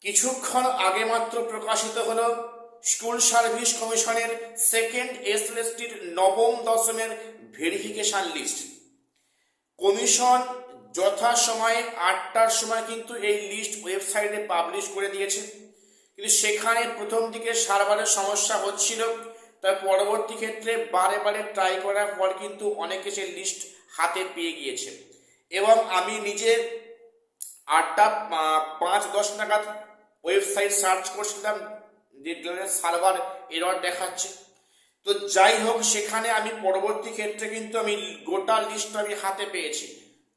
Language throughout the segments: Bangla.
কিছুক্ষণ আগে মাত্র প্রকাশিত হলো স্কুল সার্ভিস কমিশনের সেকেন্ড এসএলএসটির নবম দশমের ভেরিফিকেশন লিস্ট। কমিশন যথাসময়ে 8টার সময় কিন্তু এই লিস্ট ওয়েবসাইটে পাবলিশ করে দিয়েছে, কিন্তু সেখানে প্রথম দিকে সার্ভারের সমস্যা হচ্ছিল। তার পরবর্তী ক্ষেত্রে বারে বারে ট্রাই করার পর কিন্তু অনেকে সেই লিস্ট হাতে পেয়ে গিয়েছে। এবং আমি নিজে 8টা 5-10 নাগাদ ওয়েবসাইট সার্চ করছিলাম, যে সার্ভার এরর দেখাচ্ছে। তো যাই হোক, সেখানে আমি পরবর্তী ক্ষেত্রে কিন্তু আমি গোটা লিস্ট আমি হাতে পেয়েছি,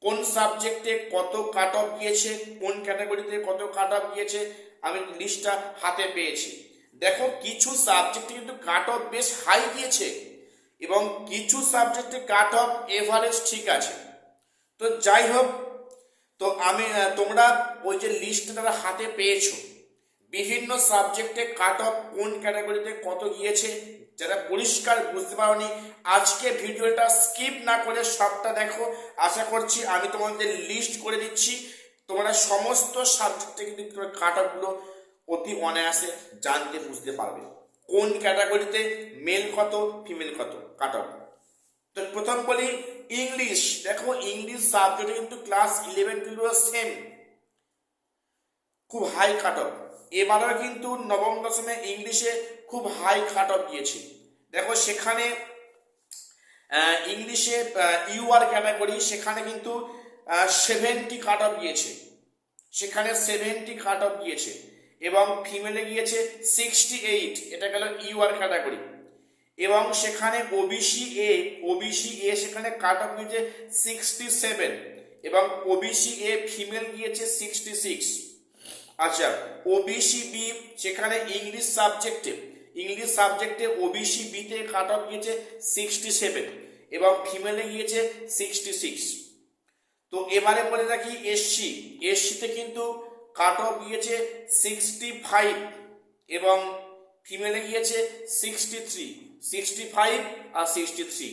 কোন সাবজেক্টে কত কাট অফ গিয়েছে, কোন ক্যাটাগরিতে কত কাট অফ গিয়েছে, আমি লিস্টটা হাতে পেয়েছি। দেখো, কিছু সাবজেক্টে কিন্তু কাট অফ বেশ হাই গিয়েছে এবং কিছু সাবজেক্টে কাট অফ এভারেজ ঠিক আছে। তো যাই হোক, তো আমি তোমরা ওই যে লিস্টটা তারা হাতে পেয়েছো, বিভিন্ন সাবজেক্টে কাট অফ কোন ক্যাটাগরিতে কত গিয়েছে, যারা পরিষ্কার বুঝতে পারোনি, আজকে ভিডিওটা স্কিপ না করে সবটা দেখো। আশা করছি আমি তোমাদের লিস্ট করে দিচ্ছি, তোমরা সমস্ত সাবজেক্টে কিন্তু কাট অফগুলো অতি অনায়াসে জানতে বুঝতে পারবে, কোন ক্যাটাগরিতে মেল কত ফিমেল কত কাট অফ। তো প্রথম বলি ইংলিশ। দেখো, ইংলিশ সাবজেক্টে কিন্তু ক্লাস 11-12 সেম খুব হাই কাট অফ। এবারও কিন্তু নবম দশমে ইংলিশে খুব হাই কাট অফ দিয়েছে। দেখো, সেখানে ইংলিশে ইউআর ক্যাটাগরি, সেখানে কিন্তু 70 কাট অফ গিয়েছে, সেখানে 70 কাট অফ গিয়েছে। এবং ফিমেলে গিয়েছে 68, এটা গেল ইউআর ক্যাটাগরি। এবং সেখানে ওবিসি এ সেখানে কাট অফ গিয়েছে 67, এবং ওবিসি এ ফিমেল গিয়েছে 66। আচ্ছা, ওবিসি বি, সেখানে ইংলিশ সাবজেক্টে ওবিসি বিতে কাট অফ গিয়েছে 67 এবং ফিমেলে গিয়েছে 66। তো এবারে বলে রাখি এসসিতে কিন্তু কাট অফ গিয়েছে 65 এবং ফিমেলে গিয়েছে 65 আর 63।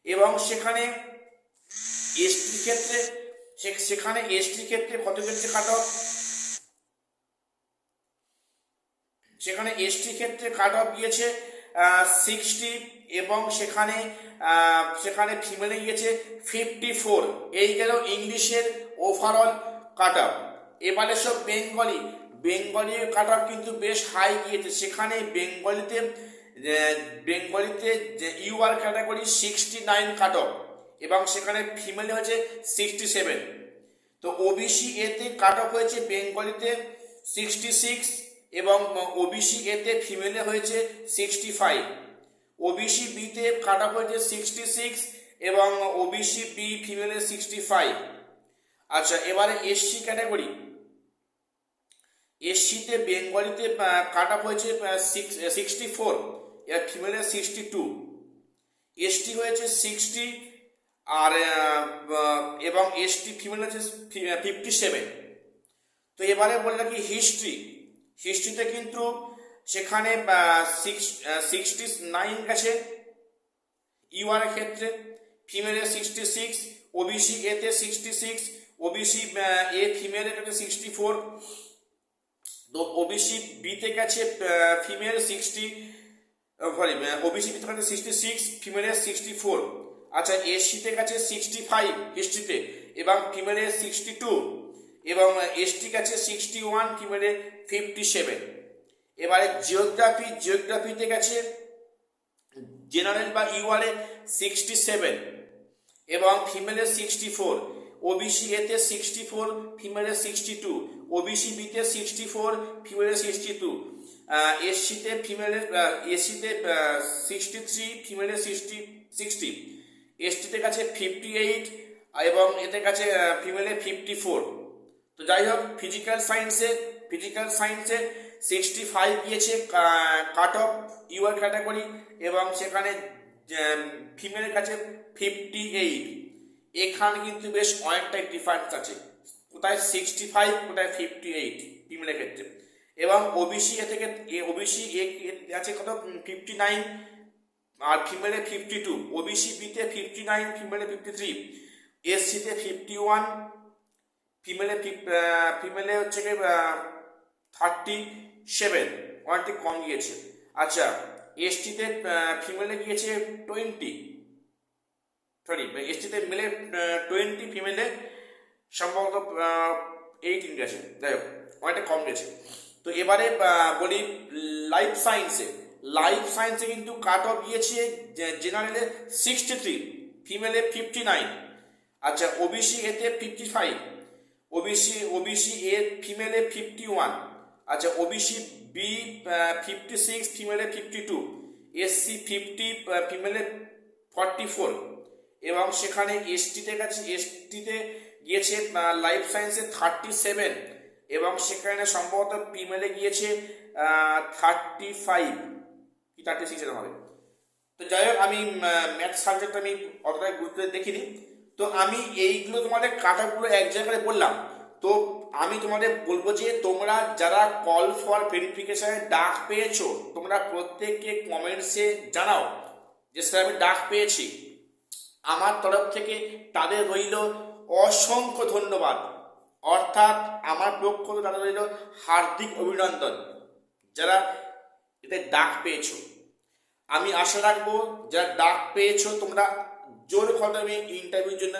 এবং সেখানে এসটির ক্ষেত্রে কত গেছে কাট অফ, সেখানে এসটির ক্ষেত্রে কাট অফ গিয়েছে 60 এবং সেখানে ফিমেলে গিয়েছে 54। এই গেল ইংলিশের ওভারঅল কাট অফ। এবারে সব বেঙ্গলি কাট অফ কিন্তু বেশ হাই গিয়েছে, সেখানে বেঙ্গলিতে ইউআর ক্যাটাগরি 69 কাট অফ এবং সেখানে ফিমেল হয়েছে 67। তো ওবিসি এতে কাট অফ হয়েছে বেঙ্গলিতে 66 এবং ওবিসি এতে ফিমেলে হয়েছে 65। ওবিসি বিতে কাট অফ হয়েছে 66 এবং ওবিসি বি ফিমেলে 65। আচ্ছা, এবারে এসসি ক্যাটাগরি, এসসিতে বেঙ্গলিতে কাট অফ হয়েছে 64 এর ফিমেলে 62। এসটি হয়েছে 60 আর এবং এসটি ফিমেল হচ্ছে 57। তো এবারে বলে রাখি হিস্ট্রিতে কিন্তু সেখানে 69 গেছে ইউআর ক্ষেত্রে, ফিমেলে 66, ওবিসি এতে 66, ওবিসি এ ফিমেলের কাছে 64। তো ওবিসি বিতে গেছে ফিমেল 60, ওবিসি বিতে গেছে 66, ফিমেলে 64। আচ্ছা, এসসিতে গেছে 65 হিস্ট্রিতে এবং ফিমেলে 62 এবং এসটি গেছে 61, ফিমেলে 57। এবারে জিওগ্রাফিতে গেছে জেনারেল বা ইউআরএ 67 এবং ফিমেলে 64, ওবিসি এতে 64, ফিমেলে 62, ওবিসি বিতে 64, ফিমেলে 62, এসসিতে 63, ফিমেলে 60, এসটিতে কাছে 58 এবং এতে কাছে ফিমেলে 54। তো যাই হোক, ফিজিক্যাল সায়েন্সে 65 গিয়েছে কাট অফ ইউআর ক্যাটাগরি এবং সেখানে ফিমেলের কাছে 58। এখানে কিন্তু বেশ অনেকটাই ডিফারেন্স আছে, কোথায় 65 কোথায় 58 ফিমেলের ক্ষেত্রে। এবং ওবিসি এ আছে কত 59 আর ফিমেলে 52, ওবিসি বিতে 59, ফিমেলে 53, এসসিতে 51, ফিমেলে হচ্ছে 37, অনেকটি কম গিয়েছে। আচ্ছা, এসটিতে ফিমেলে গিয়েছে 20, সরি এসটিতে মেলে 20, ফিমেলে সম্ভবত 18 গেছে, যাই হোক অনেকটা কম গেছে। তো এবারে বলি লাইফ সায়েন্সে কিন্তু কাট অফ গিয়েছে জেনারেলে 63, ফিমেলে 59। আচ্ছা, ওবিসি এতে 55, ওবিসি এ ফিমেলে 51। আচ্ছা, ওবিসি বি 56, ফিমেলে 52। এসসি 50, ফিমেলে 44। এবং সেখানে এসটিতে গিয়েছে লাইফ সায়েন্সে 37, এবং সেখানে সম্ভবত ফিমেলে গিয়েছে 35 কি 36 এরকম হবে। তো যাই হোক, আমি ম্যাথ সাবজেক্ট আমি অতটা গুরুত্ব দেখিনি। তো আমি এইগুলো তোমাদের কাটাগুলো এক জায়গায় বললাম। তো আমি তোমাদের বলবো যে তোমরা যারা কল ফর ভেরিফিকেশনে ডাক পেয়েছো, তোমরা প্রত্যেককে কমেন্টসে জানাও যে স্যার আমি ডাক পেয়েছি। আমার তরফ থেকে তাদের রইল অসংখ্য ধন্যবাদ, অর্থাৎ আমার পক্ষ থেকে তাদের রইল হার্দিক অভিনন্দন যারা এতে ডাক পেয়েছো। আমি আশা রাখবো যারা ডাক পেয়েছো তোমরা জোর কদমে ইন্টারভিউর জন্য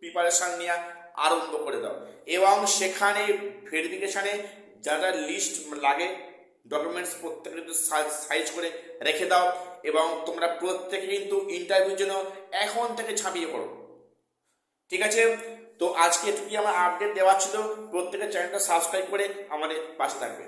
প্রিপারেশন নেওয়া আরম্ভ করে দাও, এবং সেখানে ভেরিফিকেশানে যা যা লিস্ট লাগে ডকুমেন্টস প্রত্যেকে কিন্তু সাইজ করে রেখে দাও, এবং তোমরা প্রত্যেকে কিন্তু ইন্টারভিউর জন্য এখন থেকে ঝাঁপিয়ে পড়ো। ঠিক আছে, তো আজকে এটুকুই আমার আপডেট দেওয়া ছিল। প্রত্যেকের চ্যানেলটা সাবস্ক্রাইব করে আমাদের পাশে থাকবে।